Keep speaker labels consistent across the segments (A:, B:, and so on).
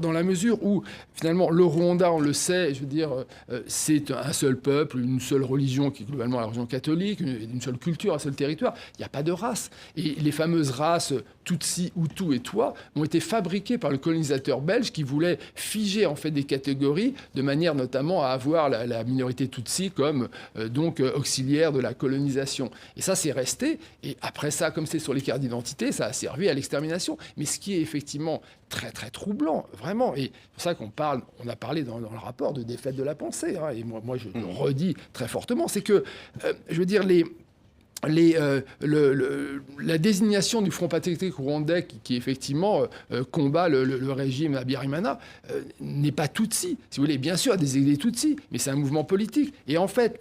A: Dans la mesure où, finalement, le Rwanda, on le sait, je veux dire, c'est un seul peuple, une seule religion, qui est globalement la religion catholique, une seule culture, un seul territoire. Il n'y a pas de race. Et les fameuses races Tutsi, Hutu et Twa ont été fabriquées par le colonisateur belge qui voulait figer, en fait, des catégories de manière notamment à avoir la minorité Tutsi comme donc auxiliaire de la colonisation. Et ça, c'est resté. Et après ça, comme c'est sur les cartes d'identité, ça a servi à l'extermination. Mais ce qui est effectivement très, très troublant, vraiment. Et c'est pour ça on a parlé dans le rapport de défaite de la pensée. Hein, et moi, je le redis très fortement, c'est que, je veux dire, la désignation du Front patriotique rwandais qui effectivement combat le régime Habyarimana n'est pas Tutsi. Si vous voulez, bien sûr, il y a des Tutsis, mais c'est un mouvement politique. Et en fait,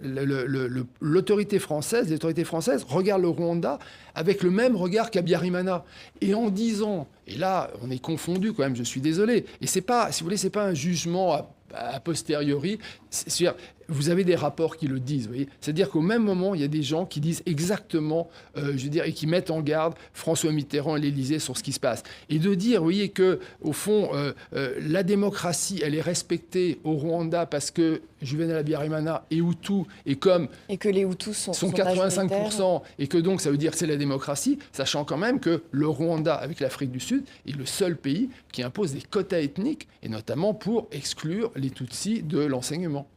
A: l'autorité française, les autorités françaises regardent le Rwanda avec le même regard qu'Habyarimana. Et en disant, et là, on est confondu quand même, je suis désolé, et c'est pas, si vous voulez, c'est pas un jugement a posteriori. C'est-à-dire, vous avez des rapports qui le disent, vous voyez. C'est-à-dire qu'au même moment, il y a des gens qui disent exactement, je veux dire, et qui mettent en garde François Mitterrand et l'Élysée sur ce qui se passe. Et de dire, vous voyez, que au fond, la démocratie, elle est respectée au Rwanda parce que Juvenal Habyarimana est Hutu et
B: que les Hutus sont
A: 85%, et que donc ça veut dire que c'est la démocratie, sachant quand même que le Rwanda, avec l'Afrique du Sud, est le seul pays qui impose des quotas ethniques, et notamment pour exclure les Tutsis de l'enseignement.